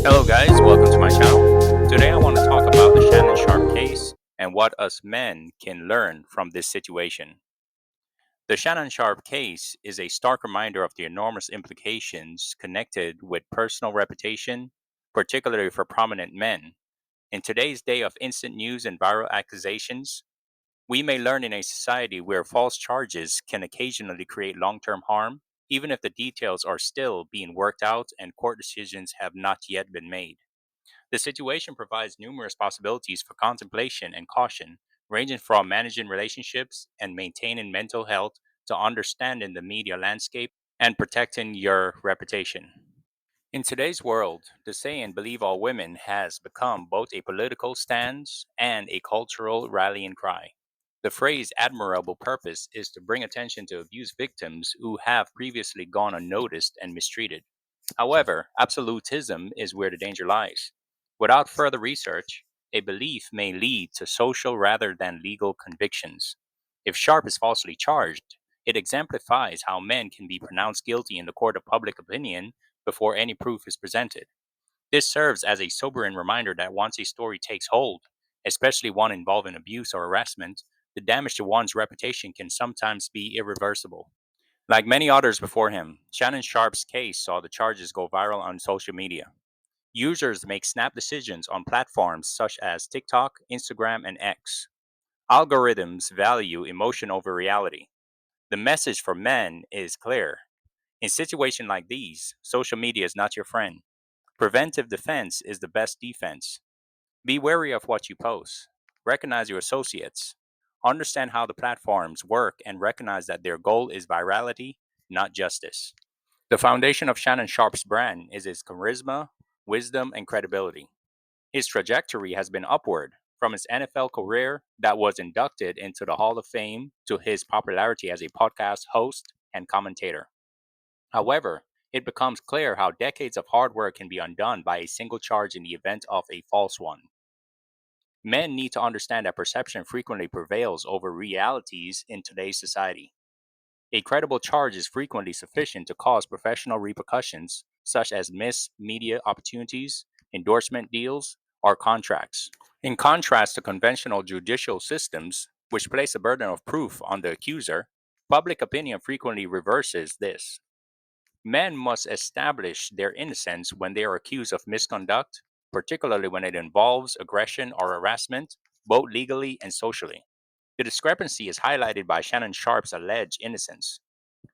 Hello, guys, welcome to my channel. Today, I want to talk about the Shannon Sharp case and what us men can learn from this situation. The Shannon Sharp case is a stark reminder of the enormous implications connected with personal reputation, particularly for prominent men. In today's day of instant news and viral accusations, we may learn in a society where false charges can occasionally create long term harm, even if the details are still being worked out and court decisions have not yet been made. The situation provides numerous possibilities for contemplation and caution, ranging from managing relationships and maintaining mental health to understanding the media landscape and protecting your reputation. In today's world, the saying believe all women has become both a political stance and a cultural rallying cry. The phrase admirable purpose is to bring attention to abuse victims who have previously gone unnoticed and mistreated. However, absolutism is where the danger lies. Without further research, a belief may lead to social rather than legal convictions. If Sharp is falsely charged, it exemplifies how men can be pronounced guilty in the court of public opinion before any proof is presented. This serves as a sobering reminder that once a story takes hold, especially one involving abuse or harassment, the damage to one's reputation can sometimes be irreversible. Like many others before him, Shannon Sharp's case saw the charges go viral on social media. Users make snap decisions on platforms such as TikTok, Instagram, and X. Algorithms value emotion over reality. The message for men is clear. In situations like these, social media is not your friend. Preventive defense is the best defense. Be wary of what you post. Recognize your associates. Understand how the platforms work and recognize that their goal is virality, not justice. The foundation of Shannon Sharp's brand is his charisma, wisdom, and credibility. His trajectory has been upward, from his NFL career that was inducted into the Hall of Fame to his popularity as a podcast host and commentator. However, it becomes clear how decades of hard work can be undone by a single charge in the event of a false one. Men need to understand that perception frequently prevails over realities in today's society. A credible charge is frequently sufficient to cause professional repercussions, such as missed media opportunities, endorsement deals, or contracts. In contrast to conventional judicial systems, which place a burden of proof on the accuser, public opinion frequently reverses this. Men must establish their innocence when they are accused of misconduct, particularly when it involves aggression or harassment, both legally and socially. The discrepancy is highlighted by Shannon Sharp's alleged innocence.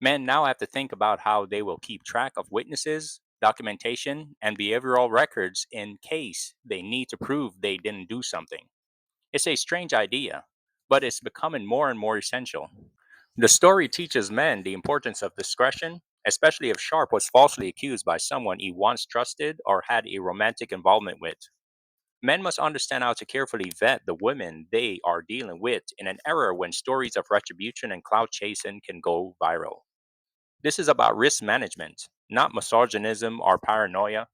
Men now have to think about how they will keep track of witnesses, documentation, and behavioral records in case they need to prove they didn't do something. It's a strange idea, but it's becoming more and more essential. The story teaches men the importance of discretion, especially if Sharp was falsely accused by someone he once trusted or had a romantic involvement with. Men must understand how to carefully vet the women they are dealing with in an era when stories of retribution and clout chasing can go viral. This is about risk management, not misogynism or paranoia.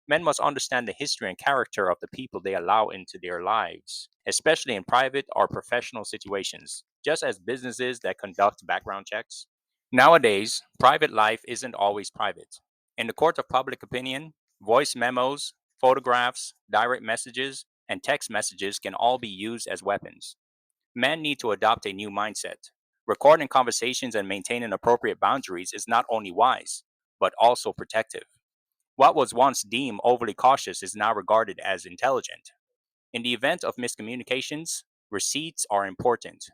Men must understand the history and character of the people they allow into their lives, especially in private or professional situations, just as businesses that conduct background checks. Nowadays, private life isn't always private. In the court of public opinion, voice memos, photographs, direct messages, and text messages can all be used as weapons. Men need to adopt a new mindset. Recording conversations and maintaining appropriate boundaries is not only wise, but also protective. What was once deemed overly cautious is now regarded as intelligent. In the event of miscommunications, receipts are important.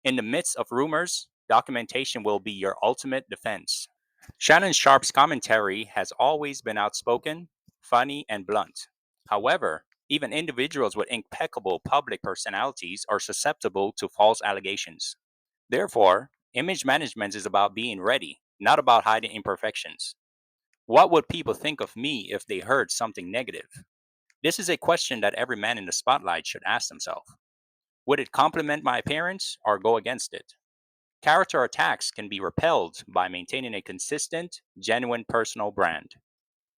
In the midst of rumors, documentation will be your ultimate defense. Shannon Sharp's commentary has always been outspoken, funny, and blunt. However, even individuals with impeccable public personalities are susceptible to false allegations. Therefore, image management is about being ready, not about hiding imperfections. What would people think of me if they heard something negative? This is a question that every man in the spotlight should ask himself. Would it complement my appearance or go against it? Character attacks can be repelled by maintaining a consistent, genuine personal brand.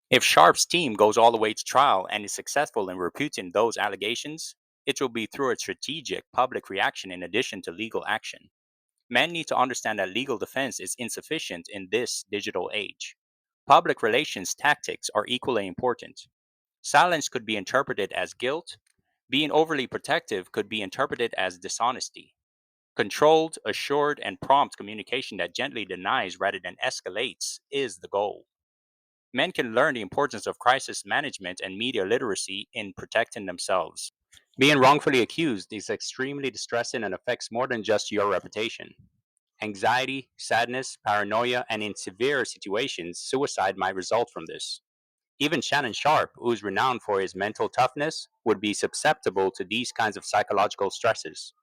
If Sharp's team goes all the way to trial and is successful in refuting those allegations, it will be through a strategic public reaction in addition to legal action. Men need to understand that legal defense is insufficient in this digital age. Public relations tactics are equally important. Silence could be interpreted as guilt. Being overly protective could be interpreted as dishonesty. Controlled, assured, and prompt communication that gently denies rather than escalates is the goal. Men can learn the importance of crisis management and media literacy in protecting themselves. Being wrongfully accused is extremely distressing and affects more than just your reputation. Anxiety, sadness, paranoia, and in severe situations, suicide might result from this. Even Shannon Sharp, who's renowned for his mental toughness, would be susceptible to these kinds of psychological stresses.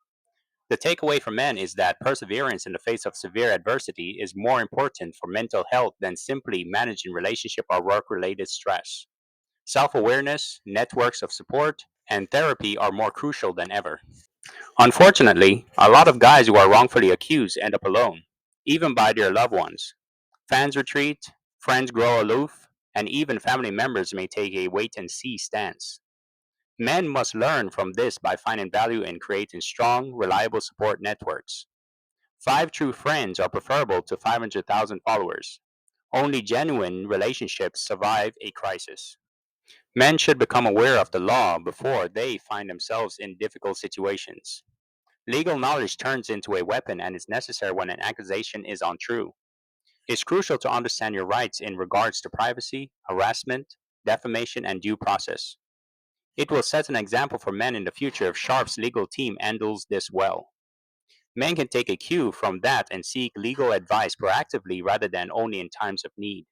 The takeaway for men is that perseverance in the face of severe adversity is more important for mental health than simply managing relationship or work related stress. Self awareness, networks of support, and therapy are more crucial than ever. Unfortunately, a lot of guys who are wrongfully accused end up alone, even by their loved ones. Fans retreat, friends grow aloof, and even family members may take a wait and see stance. Men must learn from this by finding value in creating strong, reliable support networks. Five true friends are preferable to 500,000 followers. Only genuine relationships survive a crisis. Men should become aware of the law before they find themselves in difficult situations. Legal knowledge turns into a weapon and is necessary when an accusation is untrue. It's crucial to understand your rights in regards to privacy, harassment, defamation, and due process. It will set an example for men in the future if Sharp's legal team handles this well. Men can take a cue from that and seek legal advice proactively rather than only in times of need.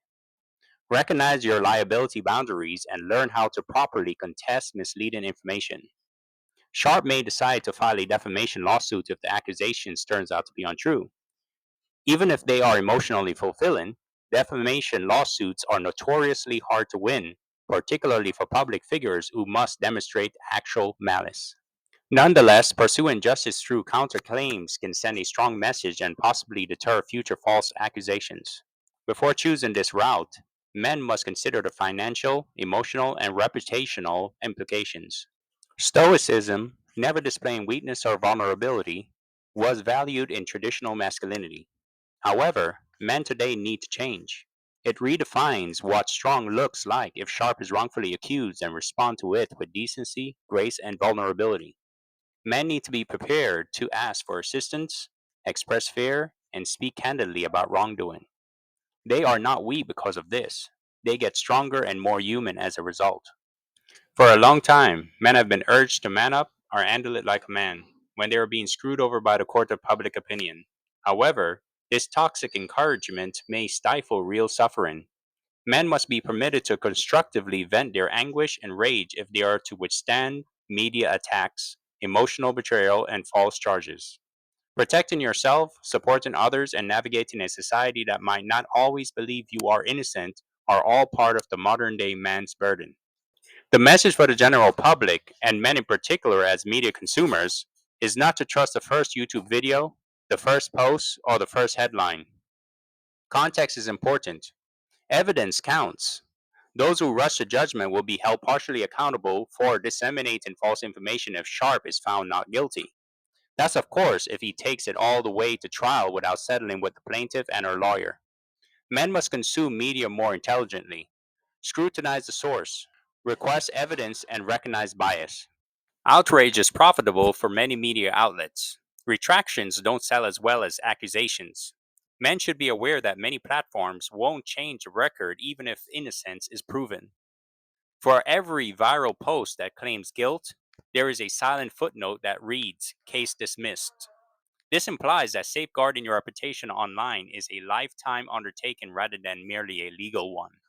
Recognize your liability boundaries and learn how to properly contest misleading information. Sharp may decide to file a defamation lawsuit if the accusations turns out to be untrue. Even if they are emotionally fulfilling, defamation lawsuits are notoriously hard to win, particularly for public figures who must demonstrate actual malice. Nonetheless, pursuing justice through counterclaims can send a strong message and possibly deter future false accusations. Before choosing this route, men must consider the financial, emotional, and reputational implications. Stoicism, never displaying weakness or vulnerability, was valued in traditional masculinity. However, men today need to change. It redefines what strong looks like if Sharp is wrongfully accused and respond to it with decency, grace, and vulnerability. Men need to be prepared to ask for assistance, express fear, and speak candidly about wrongdoing. They are not weak because of this. They get stronger and more human as a result. For a long time, men have been urged to man up or handle it like a man when they are being screwed over by the court of public opinion. However, this toxic encouragement may stifle real suffering. Men must be permitted to constructively vent their anguish and rage if they are to withstand media attacks, emotional betrayal, and false charges. Protecting yourself, supporting others, and navigating a society that might not always believe you are innocent are all part of the modern day man's burden. The message for the general public, and men in particular as media consumers, is not to trust the first YouTube video, the first post, or the first headline. Context is important. Evidence counts. Those who rush to judgment will be held partially accountable for disseminating false information if Sharp is found not guilty. That's, of course, if he takes it all the way to trial without settling with the plaintiff and her lawyer. Men must consume media more intelligently, scrutinize the source, request evidence, and recognize bias. Outrage is profitable for many media outlets. Retractions don't sell as well as accusations. Men should be aware that many platforms won't change a record even if innocence is proven. For every viral post that claims guilt, there is a silent footnote that reads, "Case dismissed." This implies that safeguarding your reputation online is a lifetime undertaking rather than merely a legal one.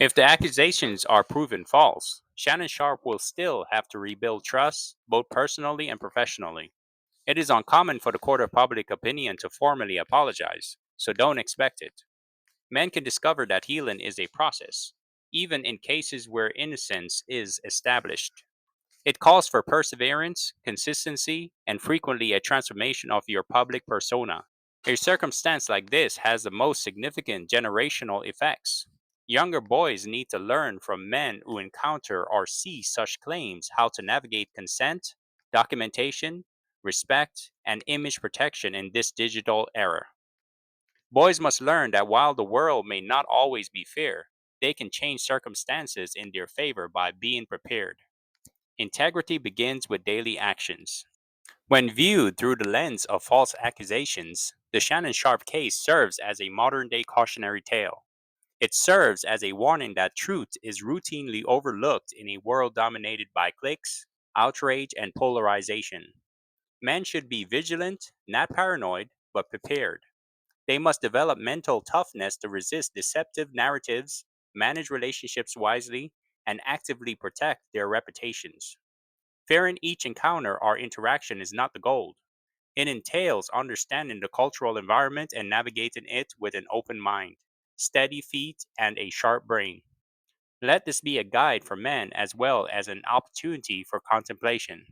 If the accusations are proven false, Shannon Sharp will still have to rebuild trust, both personally and professionally. It is uncommon for the court of public opinion to formally apologize, so don't expect it. Men can discover that healing is a process, even in cases where innocence is established. It calls for perseverance, consistency, and frequently a transformation of your public persona. A circumstance like this has the most significant generational effects. Younger boys need to learn from men who encounter or see such claims how to navigate consent, documentation, respect, and image protection in this digital era. Boys must learn that while the world may not always be fair, they can change circumstances in their favor by being prepared. Integrity begins with daily actions. When viewed through the lens of false accusations, the Shannon Sharp case serves as a modern day cautionary tale. It serves as a warning that truth is routinely overlooked in a world dominated by clicks, outrage, and polarization. Men should be vigilant, not paranoid, but prepared. They must develop mental toughness to resist deceptive narratives, manage relationships wisely, and actively protect their reputations. Fearing each encounter or interaction is not the goal. It entails understanding the cultural environment and navigating it with an open mind, steady feet, and a sharp brain. Let this be a guide for men as well as an opportunity for contemplation.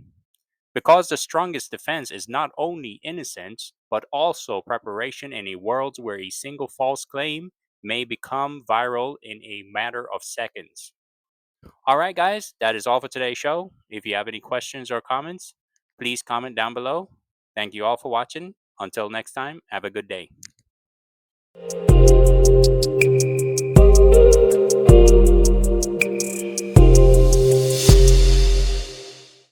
Because the strongest defense is not only innocence, but also preparation in a world where a single false claim may become viral in a matter of seconds. All right, guys, that is all for today's show. If you have any questions or comments, please comment down below. Thank you all for watching. Until next time, have a good day.